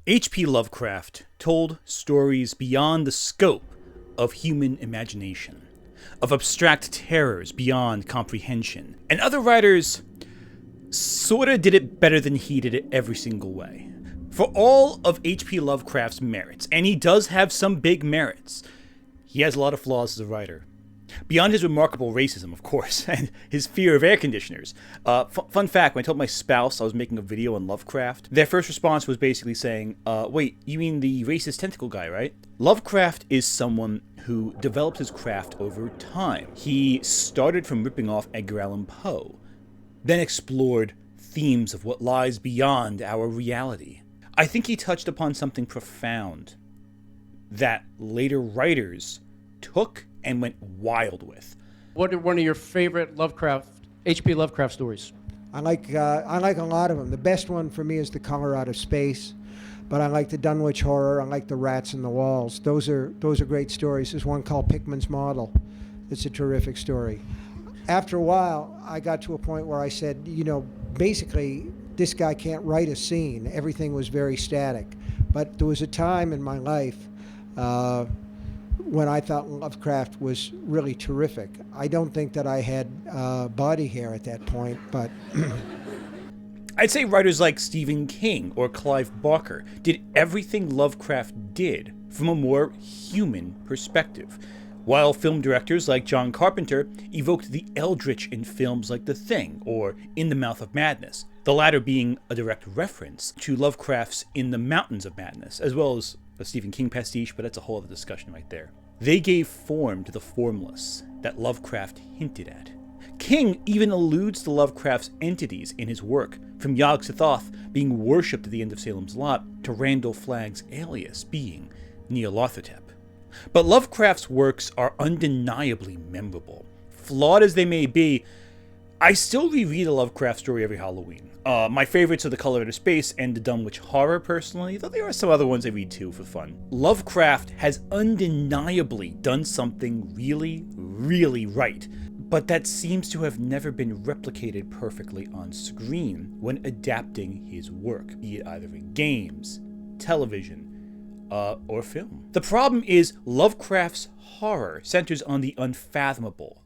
H.P. Lovecraft told stories beyond the scope of human imagination, of abstract terrors beyond comprehension, and other writers sorta did it better than he did it every single way. For all of H.P. Lovecraft's merits, and he does have some big merits, he has a lot of flaws as a writer. Beyond his remarkable racism, of course, and his fear of air conditioners. Fun fact, when I told my spouse I was making a video on Lovecraft, their first response was basically saying, wait, you mean the racist tentacle guy, right? Lovecraft is someone who developed his craft over time. He started from ripping off Edgar Allan Poe, then explored themes of what lies beyond our reality. I think he touched upon something profound that later writers took and went wild with. What are one of your favorite H.P. Lovecraft stories? I like a lot of them. The best one for me is The Color Out of Space, but I like the Dunwich Horror. I like The Rats in the Walls. Those are great stories. There's one called Pickman's Model. It's a terrific story. After a while, I got to a point where I said, basically, this guy can't write a scene. Everything was very static. But there was a time in my life when I thought Lovecraft was really terrific. I don't think that I had body hair at that point, but... I'd say writers like Stephen King or Clive Barker did everything Lovecraft did from a more human perspective, while film directors like John Carpenter evoked the eldritch in films like The Thing or In the Mouth of Madness, the latter being a direct reference to Lovecraft's In the Mountains of Madness, as well as a Stephen King pastiche, but that's a whole other discussion right there. They gave form to the formless that Lovecraft hinted at. King even alludes to Lovecraft's entities in his work, from Yog-Sothoth being worshipped at the end of Salem's Lot to Randall Flagg's alias being Nyarlathotep. But Lovecraft's works are undeniably memorable. Flawed as they may be, I still reread a Lovecraft story every Halloween. My favorites are The Color Out of Space and The Dunwich Horror, personally, though there are some other ones I read too for fun. Lovecraft has undeniably done something really, really right, but that seems to have never been replicated perfectly on screen when adapting his work, be it either in games, television, or film. The problem is Lovecraft's horror centers on the unfathomable,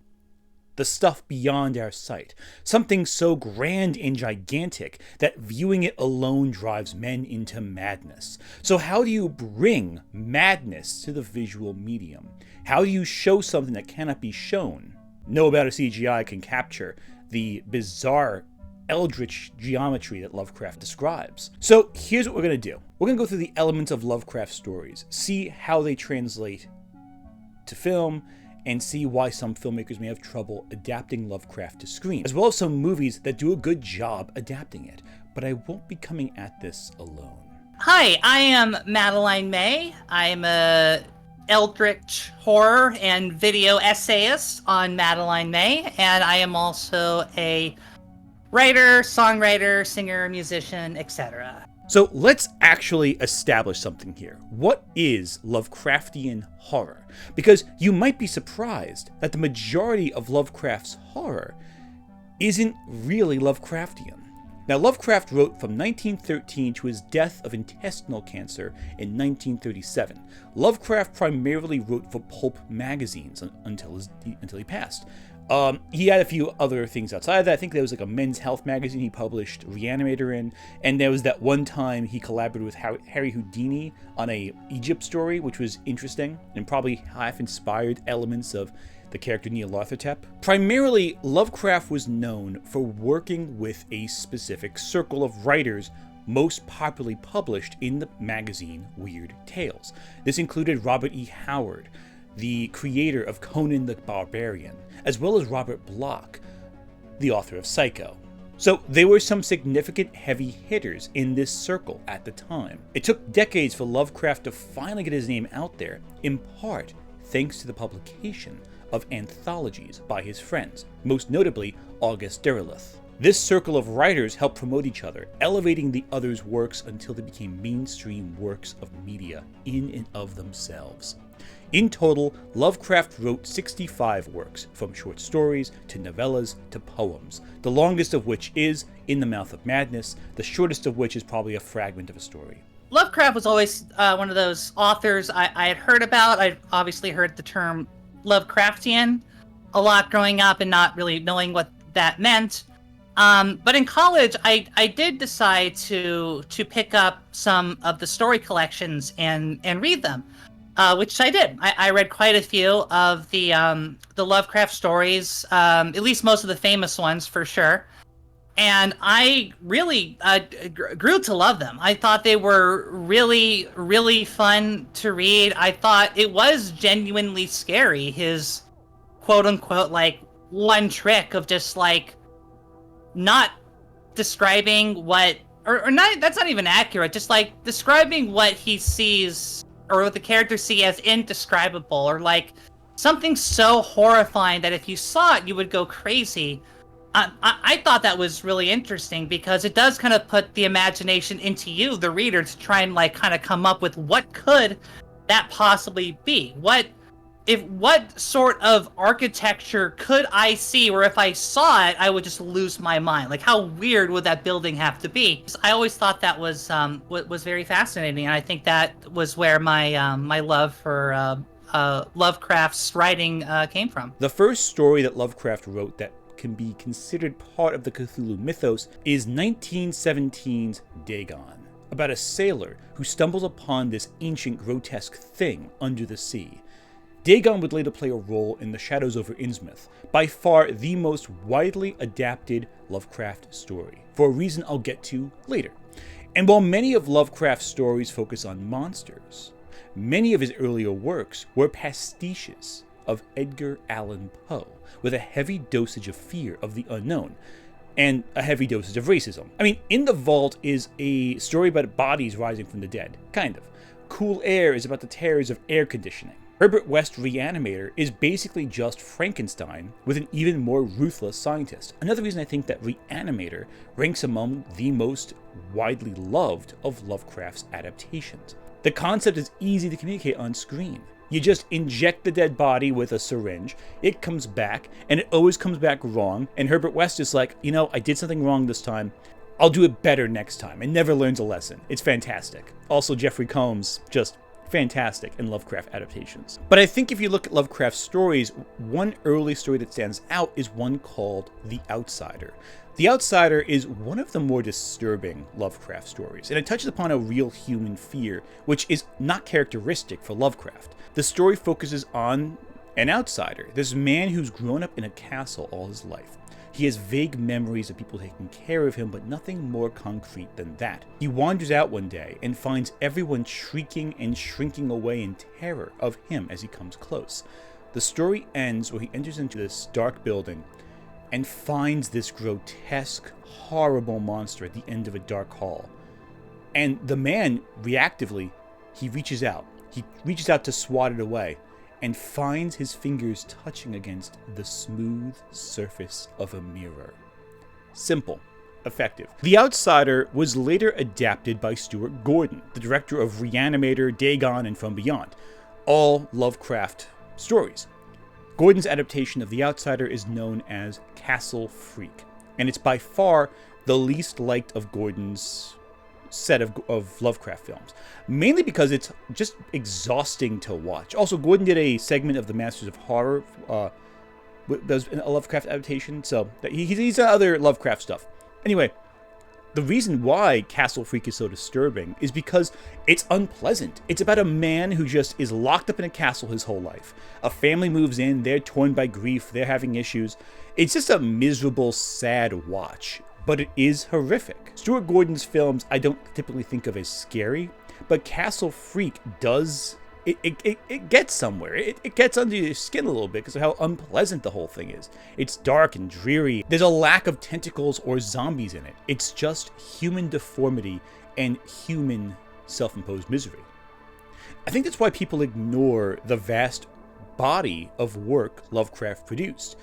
the stuff beyond our sight, something so grand and gigantic that viewing it alone drives men into madness. So how do you bring madness to the visual medium? How do you show something that cannot be shown? No amount of CGI can capture the bizarre eldritch geometry that Lovecraft describes. So here's what we're going to do. We're going to go through the elements of Lovecraft stories, see how they translate to film, and see why some filmmakers may have trouble adapting Lovecraft to screen, as well as some movies that do a good job adapting it. But I won't be coming at this alone. Hi, I am Madeline May. I'm a eldritch horror and video essayist on Madeline May, and I am also a writer, songwriter, singer, musician, etc. So let's actually establish something here. What is Lovecraftian horror? Because you might be surprised that the majority of Lovecraft's horror isn't really Lovecraftian. Now, Lovecraft wrote from 1913 to his death of intestinal cancer in 1937. Lovecraft primarily wrote for pulp magazines until he passed. He had a few other things outside of that. I think there was like a men's health magazine he published Reanimator in, and there was that one time he collaborated with Harry Houdini on a Egypt story, which was interesting and probably half inspired elements of the character Nyarlathotep. Primarily, Lovecraft was known for working with a specific circle of writers most popularly published in the magazine Weird Tales. This included Robert E. Howard, the creator of Conan the Barbarian, as well as Robert Bloch, the author of Psycho. So there were some significant heavy hitters in this circle at the time. It took decades for Lovecraft to finally get his name out there, in part thanks to the publication of anthologies by his friends, most notably August Derleth. This circle of writers helped promote each other, elevating the others' works until they became mainstream works of media in and of themselves. In total, Lovecraft wrote 65 works, from short stories to novellas to poems, the longest of which is In the Mouth of Madness, the shortest of which is probably a fragment of a story. Lovecraft was always one of those authors I had heard about. I obviously heard the term Lovecraftian a lot growing up and not really knowing what that meant. But in college, I did decide to pick up some of the story collections and read them, which I did. I read quite a few of the Lovecraft stories, at least most of the famous ones for sure. And I really grew to love them. I thought they were really, really fun to read. I thought it was genuinely scary. His quote unquote, like, one trick of just like not describing what, or not, that's not even accurate, just like describing what he sees or what the characters see as indescribable, or like something so horrifying that if you saw it, you would go crazy. I thought that was really interesting because it does kind of put the imagination into you, the reader, to try and like kind of come up with what could that possibly be? What sort of architecture could I see where if I saw it, I would just lose my mind? Like, how weird would that building have to be? I always thought that was very fascinating, and I think that was where my my love for Lovecraft's writing came from. The first story that Lovecraft wrote that can be considered part of the Cthulhu mythos is 1917's Dagon, about a sailor who stumbles upon this ancient grotesque thing under the sea. Dagon would later play a role in The Shadows over Innsmouth, by far the most widely adapted Lovecraft story, for a reason I'll get to later. And while many of Lovecraft's stories focus on monsters, many of his earlier works were pastiches of Edgar Allan Poe, with a heavy dosage of fear of the unknown, and a heavy dosage of racism. I mean, In the Vault is a story about bodies rising from the dead, kind of. Cool Air is about the terrors of air conditioning. Herbert West Reanimator is basically just Frankenstein with an even more ruthless scientist. Another reason I think that Reanimator ranks among the most widely loved of Lovecraft's adaptations. The concept is easy to communicate on screen. You just inject the dead body with a syringe, it comes back, and it always comes back wrong, and Herbert West is like, you know, I did something wrong this time, I'll do it better next time, and never learns a lesson. It's fantastic. Also, Jeffrey Combs, just fantastic in Lovecraft adaptations. But I think if you look at Lovecraft's stories, one early story that stands out is one called The Outsider. The Outsider is one of the more disturbing Lovecraft stories, and it touches upon a real human fear, which is not characteristic for Lovecraft. The story focuses on an outsider, this man who's grown up in a castle all his life. He has vague memories of people taking care of him, but nothing more concrete than that. He wanders out one day and finds everyone shrieking and shrinking away in terror of him as he comes close. The story ends where he enters into this dark building and finds this grotesque, horrible monster at the end of a dark hall. And the man, reactively, he reaches out. He reaches out to swat it away, and finds his fingers touching against the smooth surface of a mirror. Simple, effective. The Outsider was later adapted by Stuart Gordon, the director of Reanimator, Dagon, and From Beyond, all Lovecraft stories. Gordon's adaptation of The Outsider is known as Castle Freak, and it's by far the least liked of Gordon's set of Lovecraft films, mainly because it's just exhausting to watch. Also, Gordon did a segment of the Masters of Horror that was a Lovecraft adaptation, so he's done other Lovecraft stuff. Anyway, the reason why Castle Freak is so disturbing is because it's unpleasant. It's about a man who just is locked up in a castle his whole life. A family moves in, they're torn by grief, they're having issues. It's just a miserable, sad watch, but it is horrific. Stuart Gordon's films I don't typically think of as scary, but Castle Freak does, it gets somewhere. It gets under your skin a little bit because of how unpleasant the whole thing is. It's dark and dreary. There's a lack of tentacles or zombies in it. It's just human deformity and human self-imposed misery. I think that's why people ignore the vast body of work Lovecraft produced,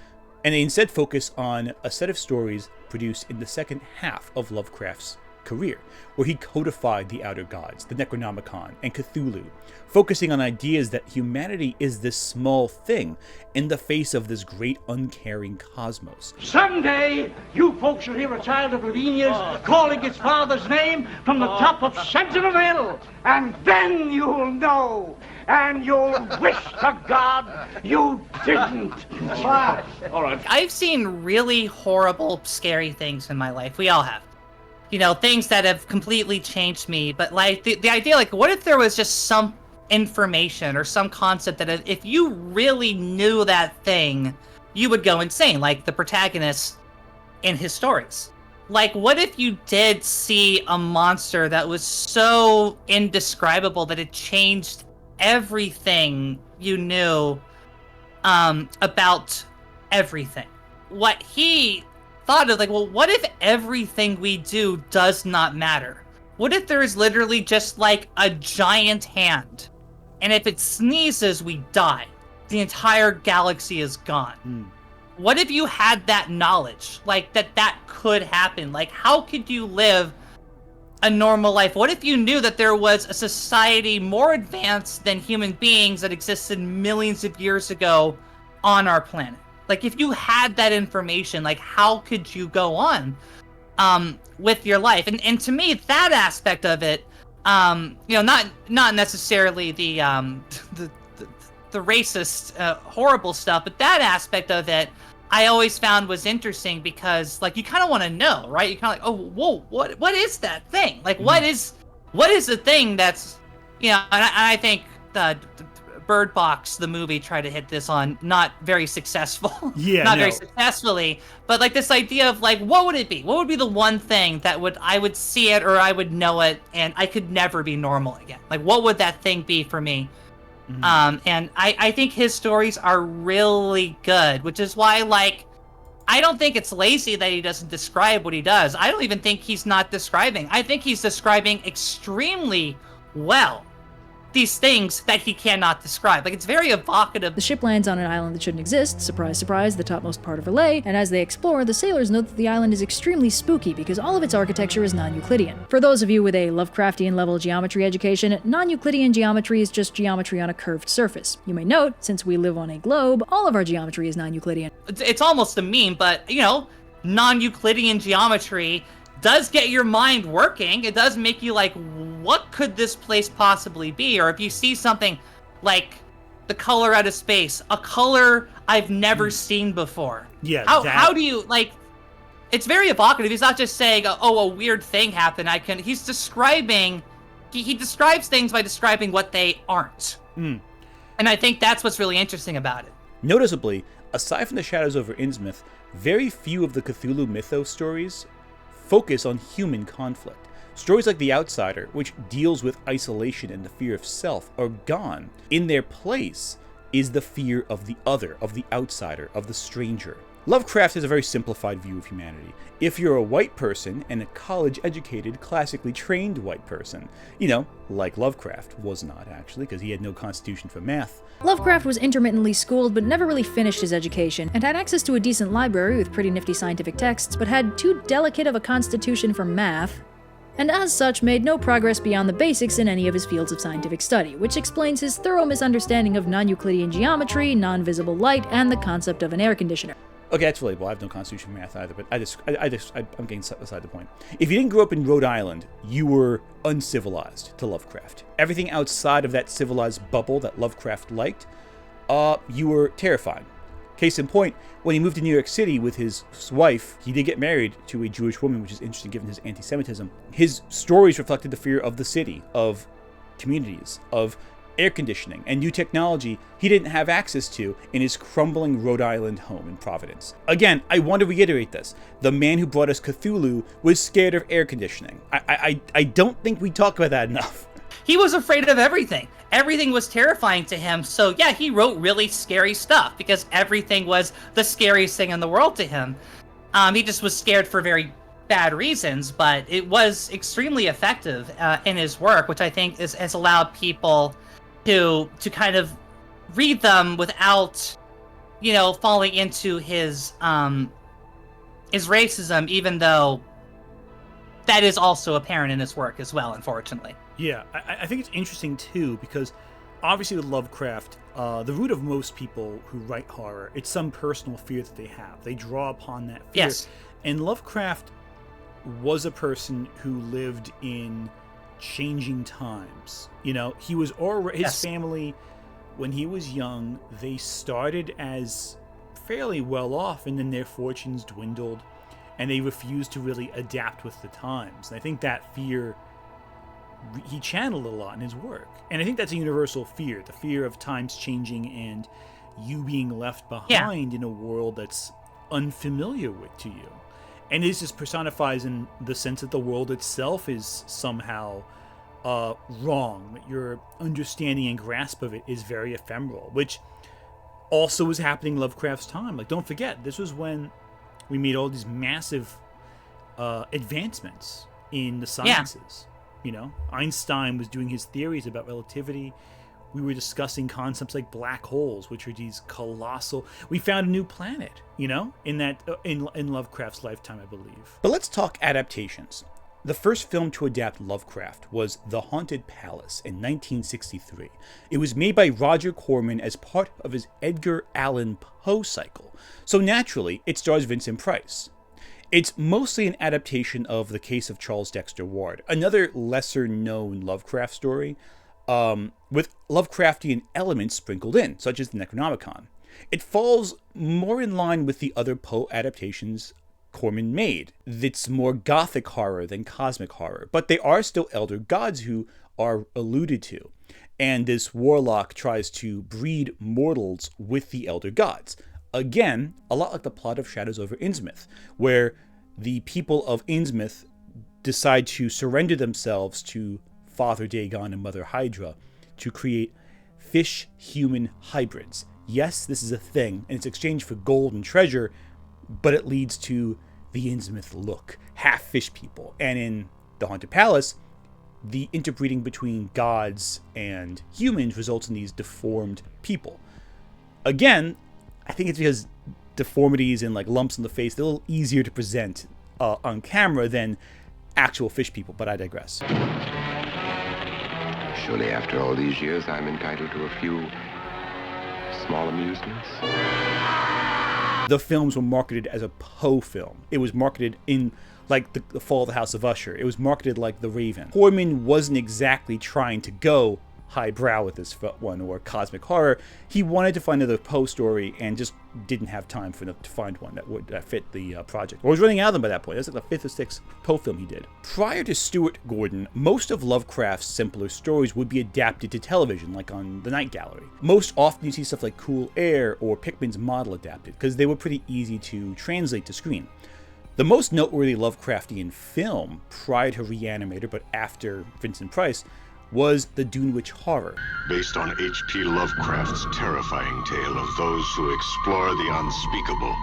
and they instead focus on a set of stories produced in the second half of Lovecraft's career, where he codified the Outer Gods, the Necronomicon, and Cthulhu, focusing on ideas that humanity is this small thing in the face of this great uncaring cosmos. Someday, you folks will hear a child of Lavinia's calling its father's name from the top of Sentinel Hill, and then you'll know, and you'll wish to God you didn't. All right. I've seen really horrible, scary things in my life. We all have. You know, things that have completely changed me. But like the idea, like, what if there was just some information or some concept that if you really knew that thing, you would go insane, like the protagonist in his stories. Like, what if you did see a monster that was so indescribable that it changed everything you knew about everything? What he thought of, like, well, what if everything we do does not matter? What if there is literally just like a giant hand, and if it sneezes, we die? The entire galaxy is gone. What if you had that knowledge, like that could happen? Like, how could you live a normal life? What if you knew that there was a society more advanced than human beings that existed millions of years ago on our planet? Like, if you had that information, like, how could you go on with your life? And to me, that aspect of it, you know, not necessarily the racist, horrible stuff, but that aspect of it, I always found was interesting because, like, you kind of want to know, right? You kind of like, oh, whoa, what is that thing? Like, what is the thing that's, you know? And I think the Bird Box, the movie, tried to hit this on, not very successful. Yeah, not no. very successfully. But like this idea of like, what would it be? What would be the one thing that I would see it or I would know it and I could never be normal again? Like, what would that thing be for me? And I think his stories are really good, which is why, like, I don't think it's lazy that he doesn't describe what he does. I don't even think he's not describing. I think he's describing extremely well these things that he cannot describe. Like, it's very evocative. The ship lands on an island that shouldn't exist, surprise, surprise, the topmost part of Relay, and as they explore, the sailors note that the island is extremely spooky because all of its architecture is non-Euclidean. For those of you with a Lovecraftian level geometry education, non-Euclidean geometry is just geometry on a curved surface. You may note, since we live on a globe, all of our geometry is non-Euclidean. It's almost a meme, but, you know, non-Euclidean geometry does get your mind working. It does make you like, what could this place possibly be? Or if you see something like the color out of space, a color I've never seen before. Yeah. How do you, like, it's very evocative. He's not just saying, oh, a weird thing happened. He's describing, he describes things by describing what they aren't. And I think that's what's really interesting about it. Noticeably, aside from the Shadows over Innsmouth, very few of the Cthulhu mythos stories focus on human conflict. Stories like The Outsider, which deals with isolation and the fear of self, are gone. In their place is the fear of the other, of the outsider, of the stranger. Lovecraft has a very simplified view of humanity. If you're a white person and a college-educated, classically trained white person, you know, like Lovecraft was not actually, because he had no constitution for math. Lovecraft was intermittently schooled but never really finished his education, and had access to a decent library with pretty nifty scientific texts, but had too delicate of a constitution for math, and as such made no progress beyond the basics in any of his fields of scientific study, which explains his thorough misunderstanding of non-Euclidean geometry, non-visible light, and the concept of an air conditioner. Okay, that's relatable. I have no constitution for math either, but I'm getting beside the point. If you didn't grow up in Rhode Island, you were uncivilized to Lovecraft. Everything outside of that civilized bubble that Lovecraft liked, you were terrified. Case in point, when he moved to New York City with his wife, he did get married to a Jewish woman, which is interesting given his anti-Semitism. His stories reflected the fear of the city, of communities, of air conditioning, and new technology he didn't have access to in his crumbling Rhode Island home in Providence. Again, I want to reiterate this. The man who brought us Cthulhu was scared of air conditioning. I don't think we talk about that enough. He was afraid of everything. Everything was terrifying to him. So yeah, he wrote really scary stuff because everything was the scariest thing in the world to him. He just was scared for very bad reasons, but it was extremely effective in his work, which I think has allowed people to kind of read them without, you know, falling into his racism, even though that is also apparent in his work as well, unfortunately. Yeah, I think it's interesting too, because obviously with Lovecraft, the root of most people who write horror, it's some personal fear that they have. They draw upon that fear. Yes. And Lovecraft was a person who lived in changing times. You know, he was already, his family, when he was young, they started as fairly well off, and then their fortunes dwindled, and they refused to really adapt with the times. And I think that fear, he channeled a lot in his work. And I think that's a universal fear, the fear of times changing and you being left behind in a world that's unfamiliar to you. And this just personifies in the sense that the world itself is somehow wrong, that your understanding and grasp of it is very ephemeral, which also was happening in Lovecraft's time. Like, don't forget, this was when we made all these massive advancements in the sciences. You know, Einstein was doing his theories about relativity. We were discussing concepts like black holes, which are these colossal. We found a new planet, you know, in that in Lovecraft's lifetime, I believe. But let's talk adaptations. The first film to adapt Lovecraft was The Haunted Palace in 1963. It was made by Roger Corman as part of his Edgar Allan Poe cycle, so naturally it stars Vincent Price. It's mostly an adaptation of The Case of Charles Dexter Ward, another lesser-known Lovecraft story, with Lovecraftian elements sprinkled in, such as the Necronomicon. It falls more in line with the other Poe adaptations Corman made. It's more gothic horror than cosmic horror, but they are still elder gods who are alluded to, and this warlock tries to breed mortals with the elder gods. Again, a lot like the plot of Shadows over Innsmouth, where the people of Innsmouth decide to surrender themselves to Father Dagon and Mother Hydra to create fish-human hybrids. Yes, this is a thing, and it's exchanged for gold and treasure, but it leads to the Innsmouth look, half fish people. And in The Haunted Palace, the interbreeding between gods and humans results in these deformed people. Again, I think it's because deformities and like lumps on the face, they're a little easier to present on camera than actual fish people, but I digress. Surely after all these years, I'm entitled to a few small amusements. The films were marketed as a Poe film. It was marketed in like the Fall of the House of Usher. It was marketed like The Raven. Corman wasn't exactly trying to go highbrow with this one or cosmic horror. He wanted to find another Poe story and just didn't have time to find one that fit the project. Or was running out of them by that point. That's like the fifth or sixth Poe film he did. Prior to Stuart Gordon, most of Lovecraft's simpler stories would be adapted to television, like on The Night Gallery. Most often you see stuff like Cool Air or Pickman's Model adapted, because they were pretty easy to translate to screen. The most noteworthy Lovecraftian film, prior to Reanimator but after Vincent Price, was The Dunwich Horror. Based on H.P. Lovecraft's terrifying tale of those who explore the unspeakable.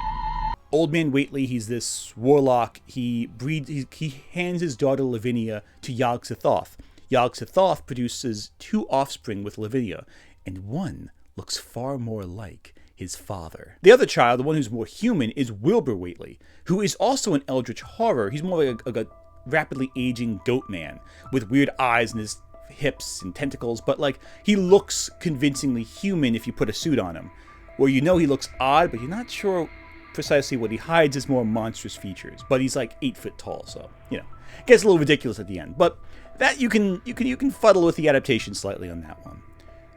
Old Man Whately, he's this warlock. He hands his daughter Lavinia to Yog-Sothoth. Yog-Sothoth produces 2 offspring with Lavinia, and one looks far more like his father. The other child, the one who's more human, is Wilbur Whately, who is also an eldritch horror. He's more like a rapidly aging goat man with weird eyes and his hips and tentacles, but like he looks convincingly human if you put a suit on him. Where you know he looks odd, but you're not sure precisely what he hides is more monstrous features. But he's like 8 foot tall, so you know, it gets a little ridiculous at the end. But that you can fuddle with the adaptation slightly on that one.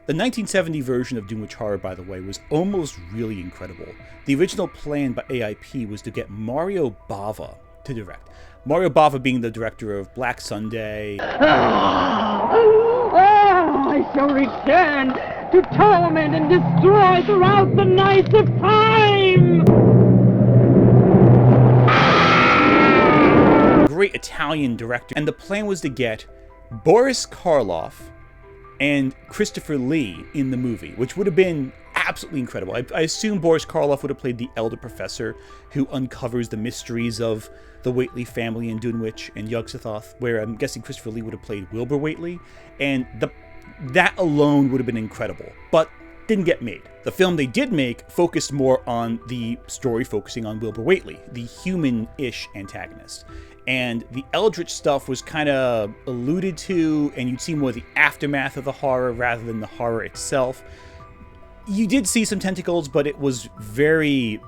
The 1970 version of Dunwich Horror, by the way, was almost really incredible. The original plan by AIP was to get Mario Bava to direct. Mario Bava being the director of Black Sunday. I shall return to torment and destroy throughout the nights of time! Great Italian director. And the plan was to get Boris Karloff and Christopher Lee in the movie, which would have been absolutely incredible. I assume Boris Karloff would have played the elder professor who uncovers the mysteries of the Whately family in Dunwich and Yog-Sothoth, where I'm guessing Christopher Lee would have played Wilbur Whately, and that alone would have been incredible. But didn't get made. The film they did make focused more on the story focusing on Wilbur Whately, the human-ish antagonist. And the eldritch stuff was kind of alluded to, and you'd see more of the aftermath of the horror rather than the horror itself. You did see some tentacles, but it was the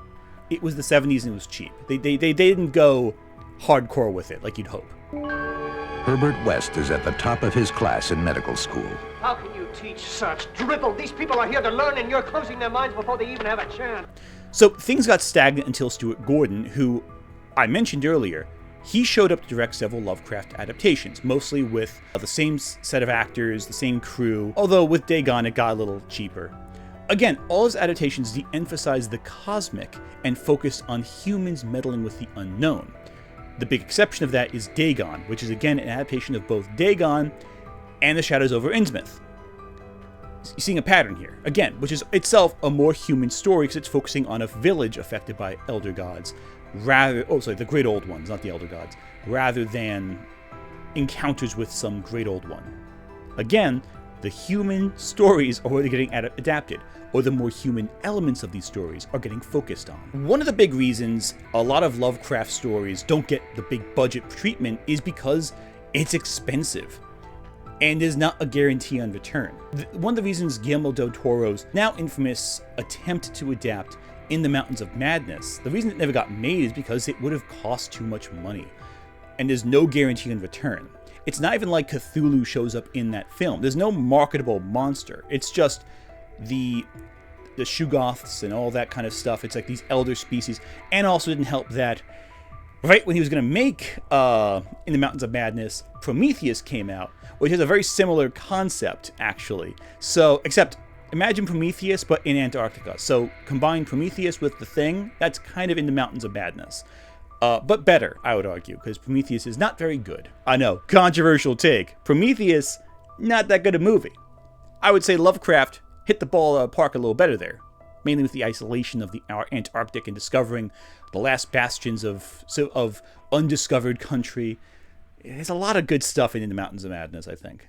70s and it was cheap. They didn't go hardcore with it like you'd hope. Herbert West is at the top of his class in medical school. How can you teach such drivel? These people are here to learn, and you're closing their minds before they even have a chance. So things got stagnant until Stuart Gordon, who I mentioned earlier, he showed up to direct several Lovecraft adaptations, mostly with the same set of actors, the same crew, although with Dagon it got a little cheaper. Again, all his adaptations de-emphasized the cosmic and focused on humans meddling with the unknown. The big exception of that is Dagon, which is again an adaptation of both Dagon and The Shadows over Innsmouth. You're seeing a pattern here, again, which is itself a more human story because it's focusing on a village affected by elder gods, the great old ones, not the elder gods, rather than encounters with some great old one. Again, the human stories are already getting adapted, or the more human elements of these stories are getting focused on. One of the big reasons a lot of Lovecraft stories don't get the big budget treatment is because it's expensive and is not a guarantee on return. One of the reasons Guillermo del Toro's now infamous attempt to adapt In the Mountains of Madness, the reason it never got made is because it would have cost too much money, and there's no guarantee in return. It's not even like Cthulhu shows up in that film. There's no marketable monster. It's just the Shuggoths and all that kind of stuff. It's like these elder species, and also didn't help that right when he was going to make In the Mountains of Madness, Prometheus came out, which has a very similar concept, actually. So, except imagine Prometheus, but in Antarctica. So combine Prometheus with The Thing, that's kind of In the Mountains of Madness. But better, I would argue, because Prometheus is not very good. I know, controversial take. Prometheus, not that good a movie. I would say Lovecraft hit the ball out of the park a little better there, mainly with the isolation of the Antarctic and discovering the last bastions of undiscovered country. There's a lot of good stuff in the Mountains of Madness, I think.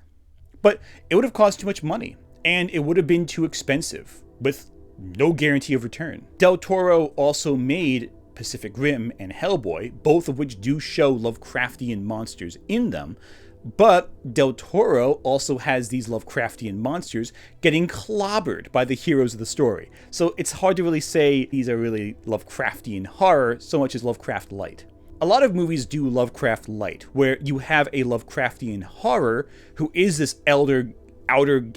But it would have cost too much money, and it would have been too expensive, with no guarantee of return. Del Toro also made Pacific Rim and Hellboy, both of which do show Lovecraftian monsters in them, but Del Toro also has these Lovecraftian monsters getting clobbered by the heroes of the story. So it's hard to really say these are really Lovecraftian horror so much as Lovecraft light. A lot of movies do Lovecraft light, where you have a Lovecraftian horror who is this outer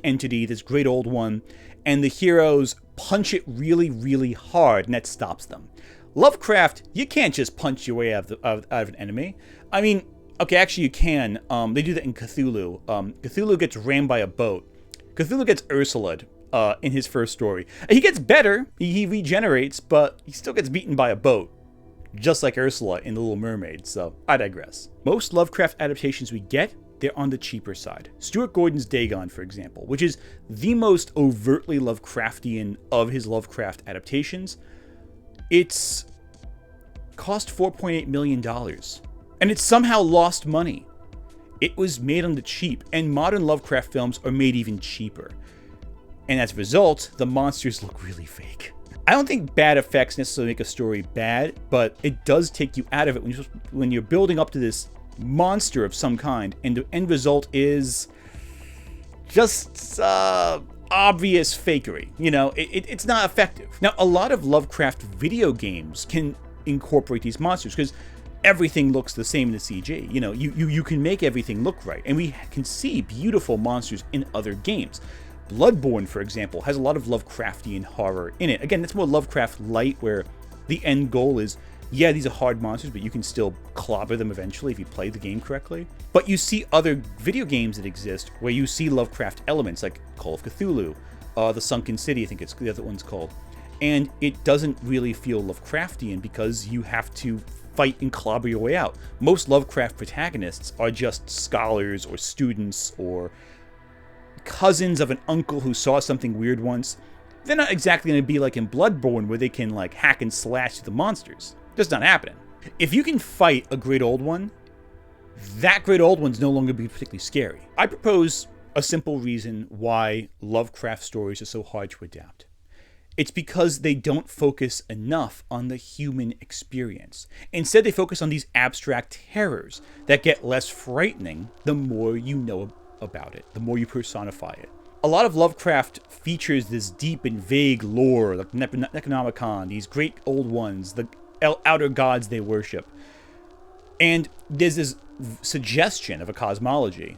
entity, this great old one, and the heroes punch it really, really hard, and that stops them. Lovecraft, you can't just punch your way out of an enemy. I mean, okay, actually you can. They do that in Cthulhu. Cthulhu gets rammed by a boat. Cthulhu gets Ursula'd in his first story. He gets better, he regenerates, but he still gets beaten by a boat, just like Ursula in The Little Mermaid, so I digress. Most Lovecraft adaptations we get, they're on the cheaper side. Stuart Gordon's Dagon, for example, which is the most overtly Lovecraftian of his Lovecraft adaptations, it's cost $4.8 million. And it somehow lost money. It was made on the cheap, and modern Lovecraft films are made even cheaper. And as a result, the monsters look really fake. I don't think bad effects necessarily make a story bad, but it does take you out of it when you're building up to this monster of some kind, and the end result is just obvious fakery. You know, it's not effective. Now, a lot of Lovecraft video games can incorporate these monsters because everything looks the same in the CG. You know, you can make everything look right, and we can see beautiful monsters in other games. Bloodborne, for example, has a lot of Lovecraftian horror in it. Again, that's more Lovecraft light, where the end goal is, yeah, these are hard monsters, but you can still clobber them eventually if you play the game correctly. But you see other video games that exist where you see Lovecraft elements, like Call of Cthulhu, The Sunken City, I think it's the other one's called. And it doesn't really feel Lovecraftian because you have to fight and clobber your way out. Most Lovecraft protagonists are just scholars or students or cousins of an uncle who saw something weird once. They're not exactly going to be like in Bloodborne where they can like hack and slash the monsters. That's not happening. If you can fight a great old one, that great old one's no longer be particularly scary. I propose a simple reason why Lovecraft stories are so hard to adapt. It's because they don't focus enough on the human experience. Instead, they focus on these abstract terrors that get less frightening the more you know about it, the more you personify it. A lot of Lovecraft features this deep and vague lore, like Necronomicon, these great old ones, the outer gods they worship. And there's this suggestion of a cosmology,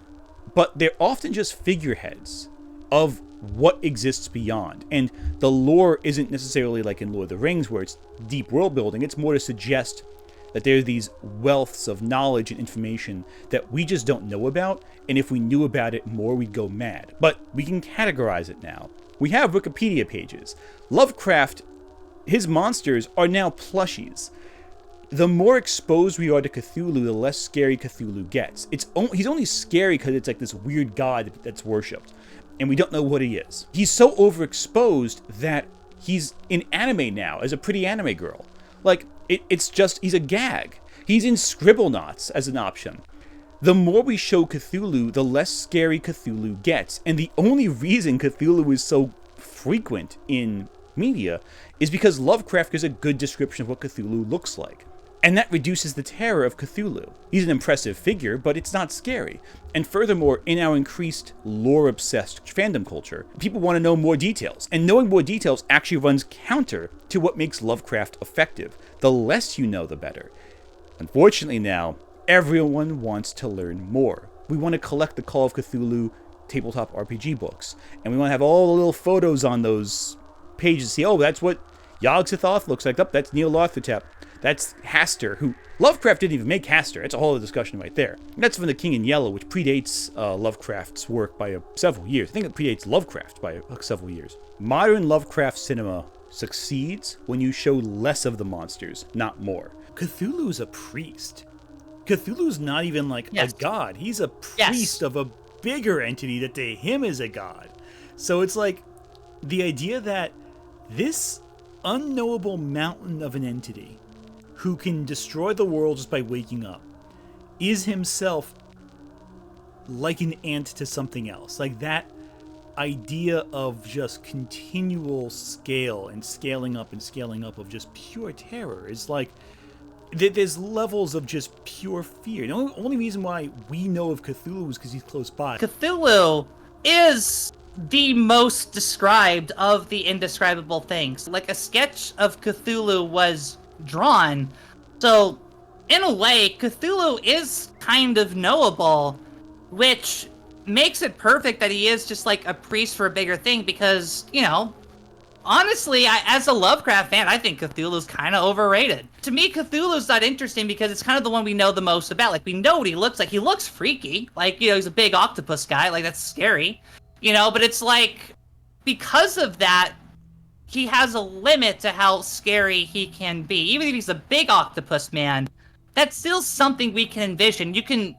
but they're often just figureheads of what exists beyond. And the lore isn't necessarily like in Lord of the Rings where it's deep world building. It's more to suggest that there are these wealths of knowledge and information that we just don't know about, and if we knew about it more, we'd go mad. But we can categorize it now. We have Wikipedia pages. Lovecraft, his monsters are now plushies. The more exposed we are to Cthulhu, the less scary Cthulhu gets. He's only scary because it's like this weird god that's worshipped, and we don't know what he is. He's so overexposed that he's in anime now as a pretty anime girl. Like, he's a gag. He's in Scribblenauts as an option. The more we show Cthulhu, the less scary Cthulhu gets. And the only reason Cthulhu is so frequent in media is because Lovecraft gives a good description of what Cthulhu looks like. And that reduces the terror of Cthulhu. He's an impressive figure, but it's not scary. And furthermore, in our increased lore-obsessed fandom culture, people want to know more details. And knowing more details actually runs counter to what makes Lovecraft effective. The less you know, the better. Unfortunately now, everyone wants to learn more. We want to collect the Call of Cthulhu tabletop RPG books. And we want to have all the little photos on those pages to see, oh, that's what Yog-Sothoth looks like. Oh, that's Nyarlathotep. That's Hastur, who Lovecraft didn't even make Hastur. It's a whole other discussion right there. And that's from The King in Yellow, which predates Lovecraft's work by several years. I think it predates Lovecraft by several years. Modern Lovecraft cinema succeeds when you show less of the monsters, not more. Cthulhu's a priest. Cthulhu's not even like a god. He's a priest of a bigger entity that to him is a god. So it's like the idea that this unknowable mountain of an entity who can destroy the world just by waking up is himself like an ant to something else. Like that idea of just continual scale and scaling up of just pure terror is like there's levels of just pure fear. The only reason why we know of Cthulhu is because he's close by. Cthulhu is the most described of the indescribable things. Like a sketch of Cthulhu was drawn. So, in a way, Cthulhu is kind of knowable, which makes it perfect that he is just like a priest for a bigger thing because, you know, honestly, as a Lovecraft fan, I think Cthulhu's kind of overrated. To me, Cthulhu's not interesting because it's kind of the one we know the most about. Like, we know what he looks like. He looks freaky. Like, you know, he's a big octopus guy. Like, that's scary. You know, but it's like, because of that, he has a limit to how scary he can be. Even if he's a big octopus man, that's still something we can envision. You can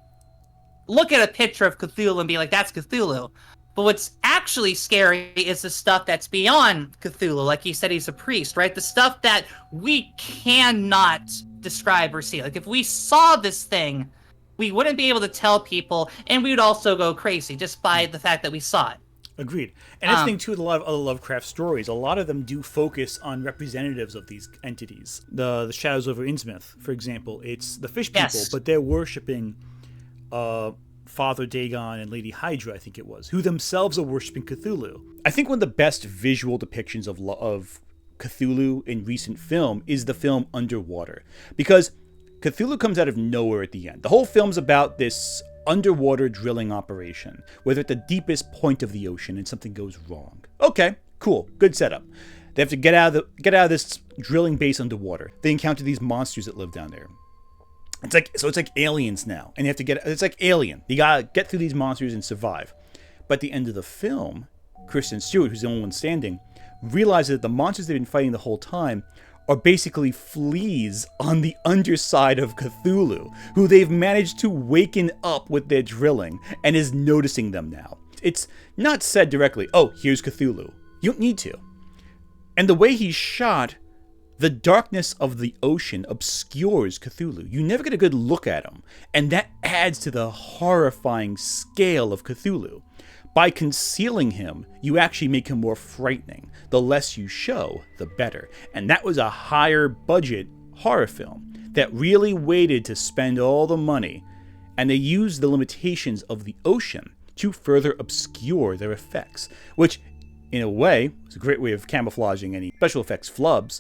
look at a picture of Cthulhu and be like, that's Cthulhu. But what's actually scary is the stuff that's beyond Cthulhu. Like he said, he's a priest, right? The stuff that we cannot describe or see. Like if we saw this thing, we wouldn't be able to tell people, and we would also go crazy just by the fact that we saw it. Agreed. And that's the thing, too, with a lot of other Lovecraft stories. A lot of them do focus on representatives of these entities. The Shadows over Innsmouth, for example, it's the fish people, but they're worshipping Father Dagon and Lady Hydra, I think it was, who themselves are worshipping Cthulhu. I think one of the best visual depictions of Cthulhu in recent film is the film Underwater. Because Cthulhu comes out of nowhere at the end. The whole film's about this underwater drilling operation, where they're at the deepest point of the ocean and something goes wrong. Okay, cool, good setup. They have to get out of this drilling base underwater. They encounter these monsters that live down there. It's like aliens now, and it's like Alien. You gotta get through these monsters and survive. But at the end of the film, Kristen Stewart, who's the only one standing, realizes that the monsters they've been fighting the whole time are basically fleas on the underside of Cthulhu, who they've managed to waken up with their drilling and is noticing them now. It's not said directly, oh, here's Cthulhu. You don't need to. And the way he's shot, the darkness of the ocean obscures Cthulhu. You never get a good look at him, and that adds to the horrifying scale of Cthulhu. By concealing him, you actually make him more frightening. The less you show, the better. And that was a higher budget horror film that really waited to spend all the money, and they used the limitations of the ocean to further obscure their effects, which in a way was a great way of camouflaging any special effects flubs,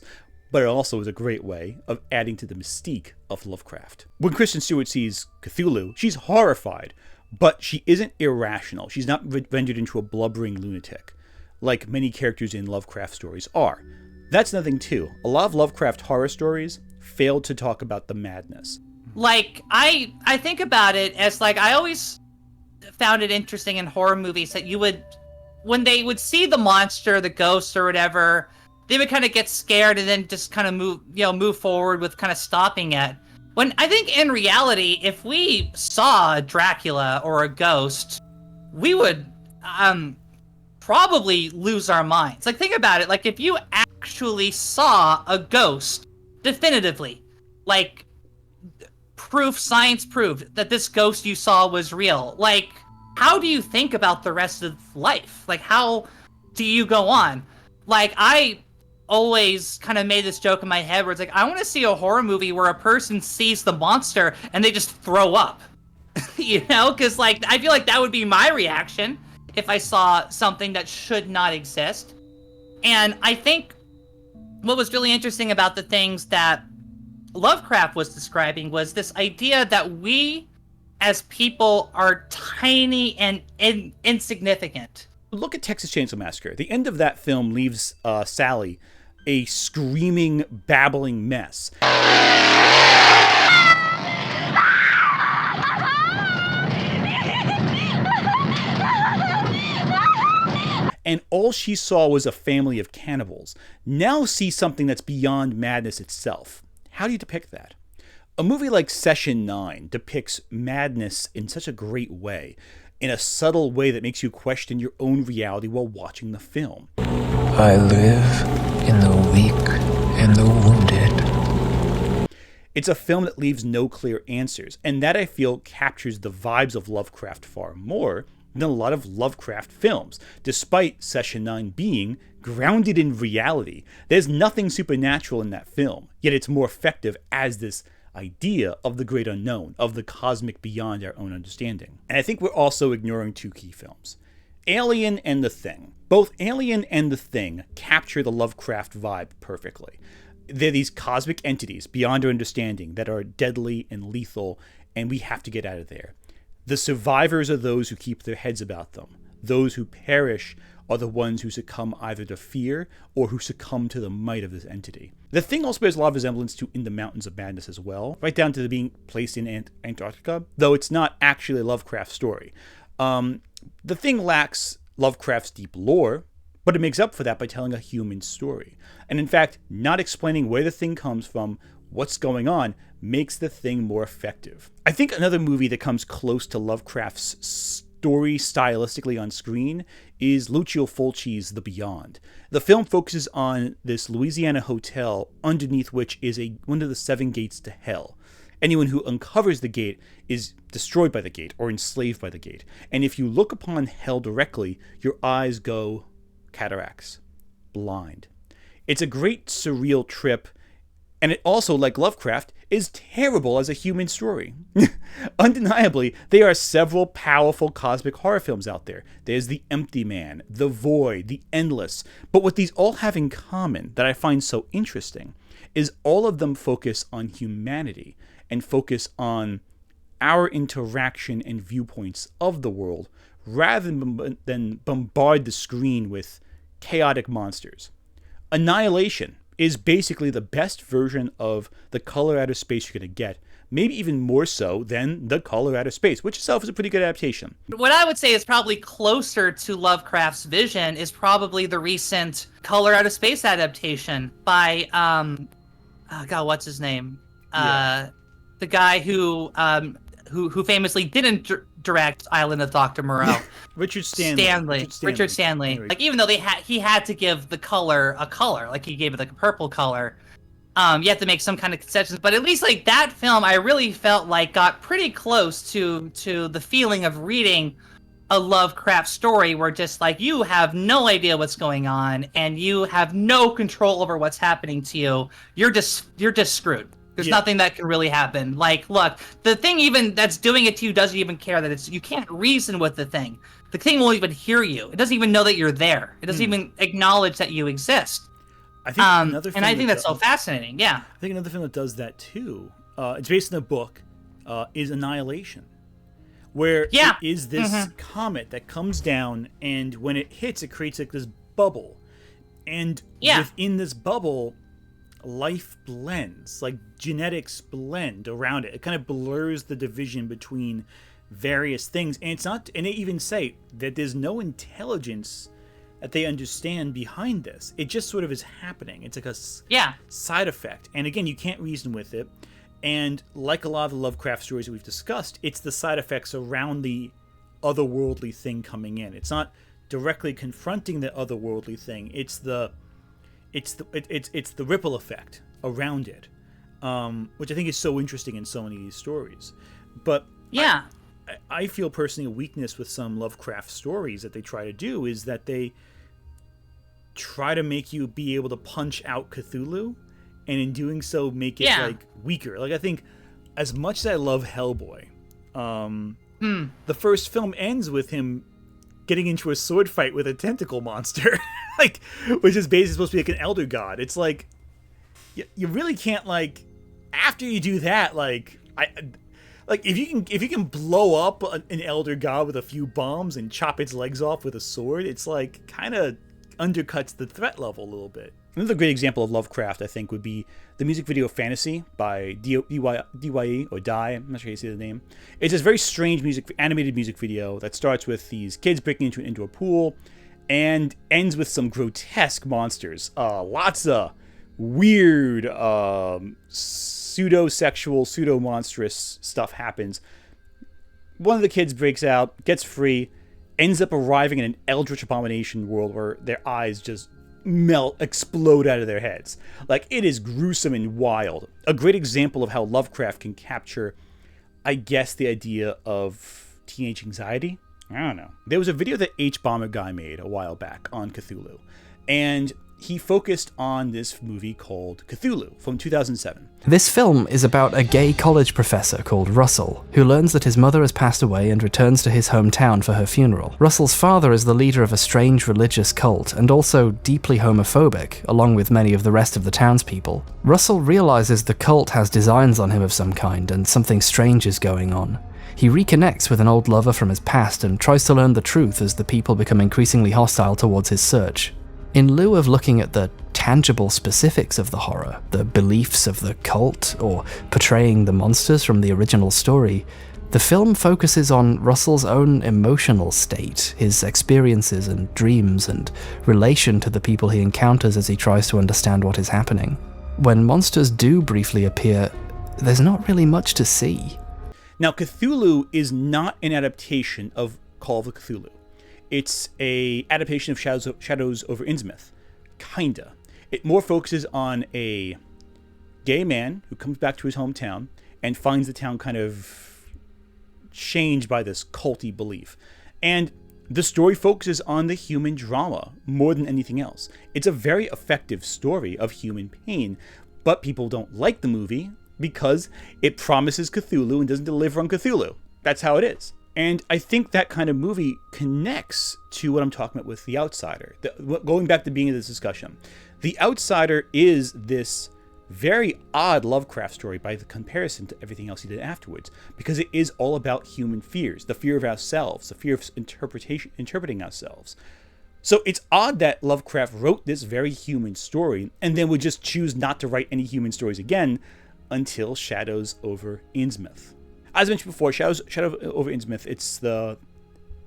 but it also was a great way of adding to the mystique of Lovecraft. When Kristen Stewart sees Cthulhu, she's horrified, but she isn't irrational. She's not rendered into a blubbering lunatic, like many characters in Lovecraft stories are. That's nothing too. A lot of Lovecraft horror stories failed to talk about the madness. Like, I think about it as, like, I always found it interesting in horror movies that you would, when they would see the monster, the ghost or whatever, they would kind of get scared and then just kind of move forward with kind of stopping it. When I think in reality, if we saw a Dracula or a ghost, we would probably lose our minds. Like, think about it. Like, if you actually saw a ghost definitively, like, science proved that this ghost you saw was real, like, how do you think about the rest of life? Like, how do you go on? Like, I always kind of made this joke in my head where it's like, I want to see a horror movie where a person sees the monster and they just throw up. You know? Because, like, I feel like that would be my reaction if I saw something that should not exist. And I think what was really interesting about the things that Lovecraft was describing was this idea that we as people are tiny and insignificant. Look at Texas Chainsaw Massacre. The end of that film leaves Sally a screaming, babbling mess. And all she saw was a family of cannibals. Now see something that's beyond madness itself. How do you depict that? A movie like Session 9 depicts madness in such a great way, in a subtle way that makes you question your own reality while watching the film. I live in the weak and the wounded. It's a film that leaves no clear answers, and that I feel captures the vibes of Lovecraft far more than a lot of Lovecraft films, despite Session 9 being grounded in reality. There's nothing supernatural in that film, yet it's more effective as this idea of the great unknown, of the cosmic beyond our own understanding. And I think we're also ignoring two key films. Alien and The Thing. Both Alien and The Thing capture the Lovecraft vibe perfectly. They're these cosmic entities beyond our understanding that are deadly and lethal, and we have to get out of there. The survivors are those who keep their heads about them. Those who perish are the ones who succumb either to fear or who succumb to the might of this entity. The Thing also bears a lot of resemblance to In the Mountains of Madness as well, right down to the being placed in Antarctica, though it's not actually a Lovecraft story. The Thing lacks Lovecraft's deep lore, but it makes up for that by telling a human story. And in fact, not explaining where the Thing comes from, what's going on, makes the Thing more effective. I think another movie that comes close to Lovecraft's story stylistically on screen is Lucio Fulci's The Beyond. The film focuses on this Louisiana hotel underneath which is one of the 7 gates to hell. Anyone who uncovers the gate is destroyed by the gate or enslaved by the gate. And if you look upon hell directly, your eyes go cataracts, blind. It's a great surreal trip, and it also, like Lovecraft, is terrible as a human story. Undeniably, there are several powerful cosmic horror films out there. There's The Empty Man, The Void, The Endless. But what these all have in common that I find so interesting is all of them focus on humanity and focus on our interaction and viewpoints of the world rather than bombard the screen with chaotic monsters. Annihilation is basically the best version of The Color Out of Space you're going to get, maybe even more so than The Color Out of Space, which itself is a pretty good adaptation. What I would say is probably closer to Lovecraft's vision is probably the recent Color Out of Space adaptation by, God, what's his name? The guy who famously didn't direct Island of Dr. Moreau. Richard Stanley. Like, even though he had to give the color a color, like he gave it like a purple color. You have to make some kind of concessions, but at least like that film, I really felt like got pretty close to the feeling of reading a Lovecraft story where just like you have no idea what's going on and you have no control over what's happening to you, you're just screwed. There's nothing that can really happen. Like, look, the thing even that's doing it to you doesn't even care that you can't reason with the thing. The thing won't even hear you. It doesn't even know that you're there. It doesn't even acknowledge that you exist. I think another film and I think that's so fascinating. Yeah. I think another film that does that too. It's based in a book. Is Annihilation, where it is this comet that comes down, and when it hits, it creates like this bubble, and within this bubble, life blends, like genetics blend around it. It kind of blurs the division between various things, and it's not. And they even say that there's no intelligence that they understand behind this. It just sort of is happening. It's like a side effect, and again, you can't reason with it. And like a lot of the Lovecraft stories that we've discussed, it's the side effects around the otherworldly thing coming in. It's not directly confronting the otherworldly thing. It's the ripple effect around it, which I think is so interesting in so many of these stories. But I feel personally a weakness with some Lovecraft stories that they try to do is that they try to make you be able to punch out Cthulhu, and in doing so make it like weaker. Like I think as much as I love Hellboy, the first film ends with him getting into a sword fight with a tentacle monster, like, which is basically supposed to be like an elder god. It's like you really can't, like, after you do that, like if you can blow up an elder god with a few bombs and chop its legs off with a sword, it's like kind of undercuts the threat level a little bit. Another great example of Lovecraft, I think, would be the music video Fantasy by DYE, or Die, I'm not sure how you say the name. It's this very strange animated music video that starts with these kids breaking into a pool and ends with some grotesque monsters. Lots of weird, pseudo-sexual, pseudo-monstrous stuff happens. One of the kids breaks out, gets free, ends up arriving in an eldritch abomination world where their eyes just explode out of their heads. Like, it is gruesome and wild. A great example of how Lovecraft can capture, I guess, the idea of teenage anxiety. I don't know. There was a video that H-Bomber Guy made a while back on Cthulhu, and he focused on this movie called Cthulhu from 2007. This film is about a gay college professor called Russell, who learns that his mother has passed away and returns to his hometown for her funeral. Russell's father is the leader of a strange religious cult, and also deeply homophobic, along with many of the rest of the townspeople. Russell realizes the cult has designs on him of some kind, and something strange is going on. He reconnects with an old lover from his past and tries to learn the truth as the people become increasingly hostile towards his search. In lieu of looking at the tangible specifics of the horror, the beliefs of the cult, or portraying the monsters from the original story, the film focuses on Russell's own emotional state, his experiences and dreams, and relation to the people he encounters as he tries to understand what is happening. When monsters do briefly appear, there's not really much to see. Now, Cthulhu is not an adaptation of Call of Cthulhu. It's a adaptation of Shadows over Innsmouth, kinda. It more focuses on a gay man who comes back to his hometown and finds the town kind of changed by this culty belief. And the story focuses on the human drama more than anything else. It's a very effective story of human pain, but people don't like the movie because it promises Cthulhu and doesn't deliver on Cthulhu. That's how it is. And I think that kind of movie connects to what I'm talking about with The Outsider. Going back to the beginning of this discussion, The Outsider is this very odd Lovecraft story by the comparison to everything else he did afterwards, because it is all about human fears, the fear of ourselves, the fear of interpreting ourselves. So it's odd that Lovecraft wrote this very human story and then would just choose not to write any human stories again until Shadows over Innsmouth. As I mentioned before, Shadow over Innsmouth, it's the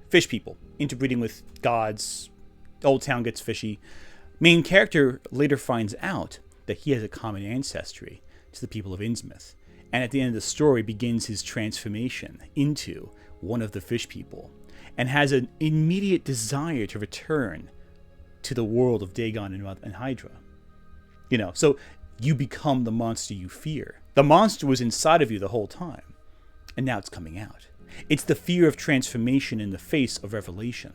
fish people interbreeding with gods. The whole town gets fishy. Main character later finds out that he has a common ancestry to the people of Innsmouth, and at the end of the story begins his transformation into one of the fish people, and has an immediate desire to return to the world of Dagon and Hydra. You know, so you become the monster you fear. The monster was inside of you the whole time, and now it's coming out. It's the fear of transformation in the face of revelation.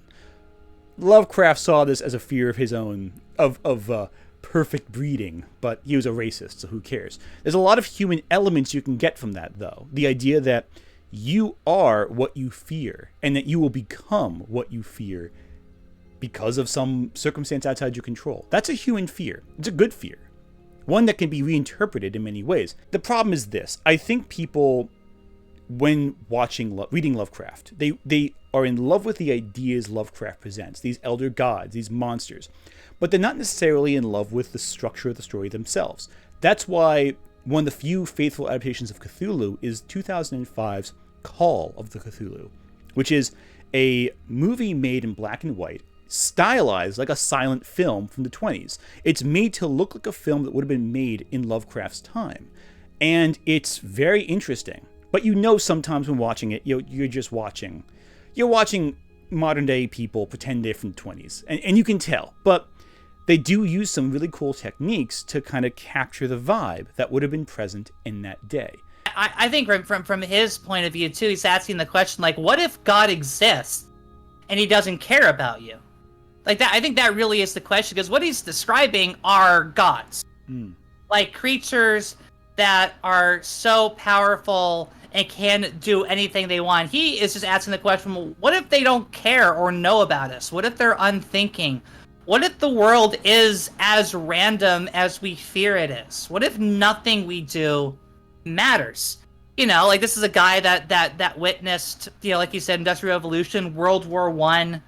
Lovecraft saw this as a fear of his own, of perfect breeding, but he was a racist, so who cares? There's a lot of human elements you can get from that, though. The idea that you are what you fear, and that you will become what you fear because of some circumstance outside your control. That's a human fear. It's a good fear. One that can be reinterpreted in many ways. The problem is this. I think people, when reading Lovecraft, they are in love with the ideas Lovecraft presents, these elder gods, these monsters, but they're not necessarily in love with the structure of the story themselves. That's why one of the few faithful adaptations of Cthulhu is 2005's Call of the Cthulhu, which is a movie made in black and white, stylized like a silent film from the 20s. It's made to look like a film that would have been made in Lovecraft's time. And it's very interesting. But sometimes when watching it, you're watching modern day people pretend they're from the 20s. And you can tell. But they do use some really cool techniques to kind of capture the vibe that would have been present in that day. I think from his point of view, too, he's asking the question, like, what if God exists and he doesn't care about you? Like that, I think that really is the question, because what he's describing are gods. Like creatures that are so powerful and can do anything they want. He is just asking the question, well, what if they don't care or know about us? What if they're unthinking? What if the world is as random as we fear it is? What if nothing we do matters? Like this is a guy that witnessed, like you said, Industrial Revolution, World War I,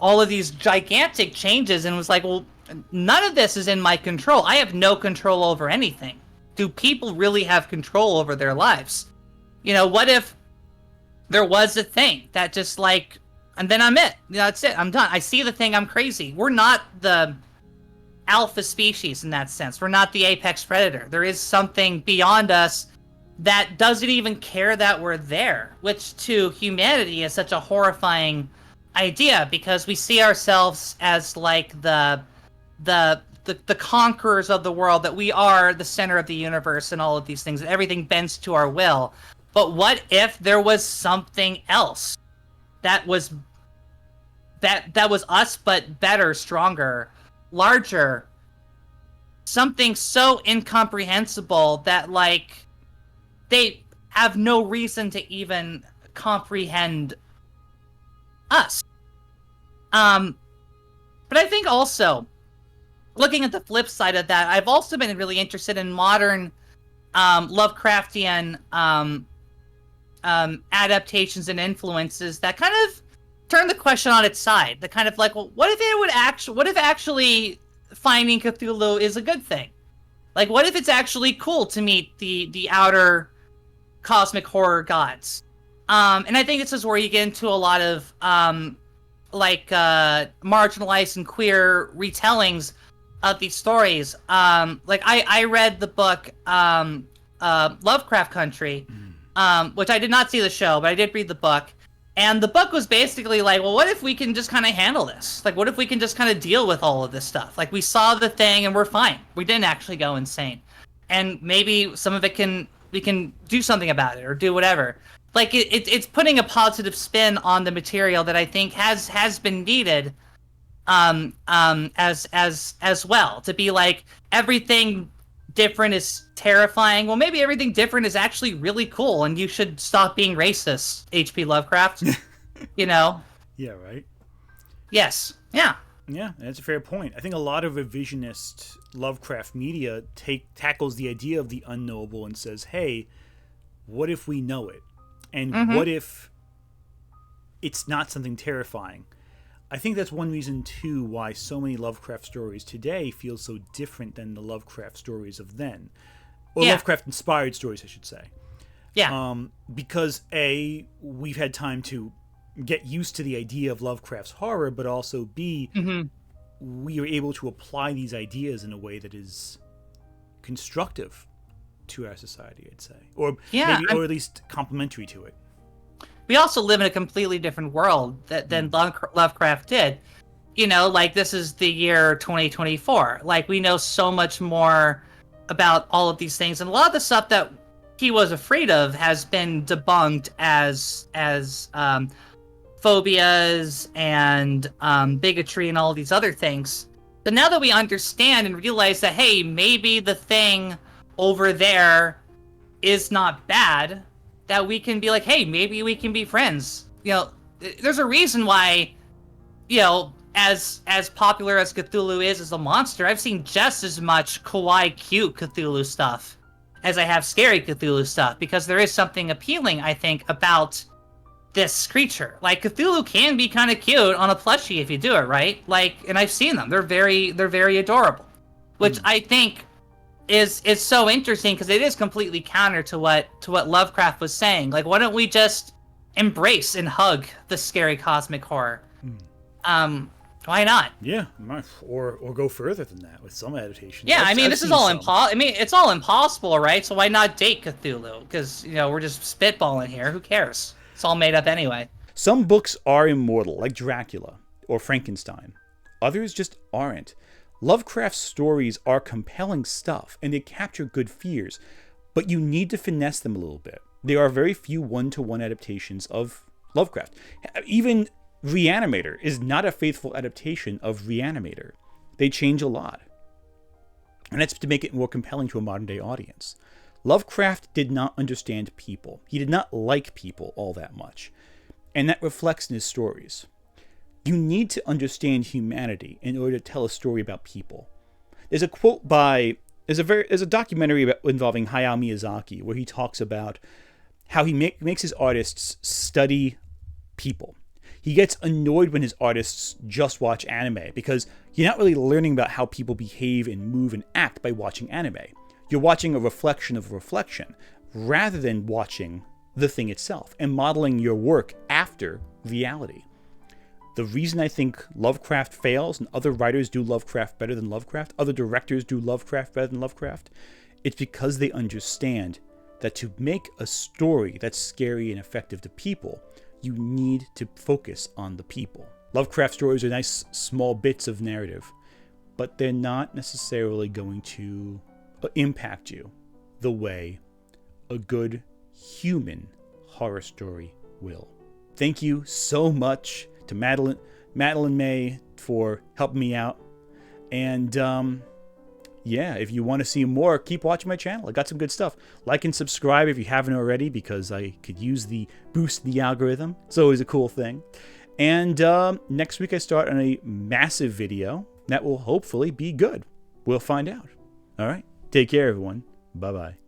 all of these gigantic changes, and was like, well, none of this is in my control. I have no control over anything. Do people really have control over their lives? What if there was a thing that just like, and then I'm it. That's it. I'm done. I see the thing. I'm crazy. We're not the alpha species in that sense. We're not the apex predator. There is something beyond us that doesn't even care that we're there, which to humanity is such a horrifying idea, because we see ourselves as like the conquerors of the world, that we are the center of the universe and all of these things, and everything bends to our will. But what if there was something else that was us, but better, stronger, larger, something so incomprehensible that like they have no reason to even comprehend us. But I think also, looking at the flip side of that, I've also been really interested in modern Lovecraftian adaptations and influences that kind of turn the question on its side. The kind of like, well, what if actually finding Cthulhu is a good thing? Like, what if it's actually cool to meet the outer cosmic horror gods? And I think this is where you get into a lot of marginalized and queer retellings of these stories. Like I read the book Lovecraft Country, which I did not see the show, but I did read the book. And the book was basically like, well, what if we can just kind of handle this? Like, what if we can just kind of deal with all of this stuff? Like, we saw the thing and we're fine. We didn't actually go insane. And maybe some of it we can do something about it or do whatever. Like, it's putting a positive spin on the material that I think has been needed as well. To be like, everything different is terrifying. Well, maybe everything different is actually really cool, and you should stop being racist, H.P. Lovecraft. Yeah, right? Yes. Yeah. Yeah, that's a fair point. I think a lot of revisionist Lovecraft media tackles the idea of the unknowable and says, hey, what if we know it? And what if it's not something terrifying? I think that's one reason, too, why so many Lovecraft stories today feel so different than the Lovecraft stories of then. Or Lovecraft-inspired stories, I should say. Yeah. Because, A, we've had time to get used to the idea of Lovecraft's horror, but also, B, we are able to apply these ideas in a way that is constructive to our society, I'd say. Or or at least complementary to it. We also live in a completely different world than Lovecraft did. Like, this is the year 2024. Like, we know so much more about all of these things. And a lot of the stuff that he was afraid of has been debunked as phobias and bigotry and all these other things. But now that we understand and realize that, hey, maybe the thing over there is not bad, that we can be like, hey, maybe we can be friends. You know, there's a reason why, you know, as popular as Cthulhu is as a monster, I've seen just as much kawaii cute Cthulhu stuff as I have scary Cthulhu stuff, because there is something appealing, I think, about this creature. Like, Cthulhu can be kind of cute on a plushie if you do it right. Like, and I've seen them. They're very adorable, which I think is so interesting, because it is completely counter to what Lovecraft was saying. Like, why don't we just embrace and hug the scary cosmic horror? Why not? Yeah, or go further than that with some adaptations. Yeah, I mean, this is all impossible. I mean, it's all impossible, right? So why not date Cthulhu? Because, you know, we're just spitballing here. Who cares? It's all made up anyway. Some books are immortal, like Dracula or Frankenstein. Others just aren't. Lovecraft's stories are compelling stuff, and they capture good fears, but you need to finesse them a little bit. There are very few one-to-one adaptations of Lovecraft. Even Reanimator is not a faithful adaptation of Reanimator. They change a lot. And that's to make it more compelling to a modern-day audience. Lovecraft did not understand people. He did not like people all that much. And that reflects in his stories. You need to understand humanity in order to tell a story about people. There's a quote by... There's a documentary involving Hayao Miyazaki where he talks about how he makes his artists study people. He gets annoyed when his artists just watch anime, because you're not really learning about how people behave and move and act by watching anime. You're watching a reflection of a reflection, rather than watching the thing itself and modeling your work after reality. The reason I think Lovecraft fails and other writers do Lovecraft better than Lovecraft, other directors do Lovecraft better than Lovecraft, it's because they understand that to make a story that's scary and effective to people, you need to focus on the people. Lovecraft stories are nice small bits of narrative, but they're not necessarily going to impact you the way a good human horror story will. Thank you so much to Madeline May for helping me out. And yeah, if you want to see more, keep watching my channel. I got some good stuff. Like and subscribe if you haven't already, because I could use the boost in the algorithm. It's always a cool thing. And next week I start on a massive video that will hopefully be good. We'll find out. All right. Take care, everyone. Bye-bye.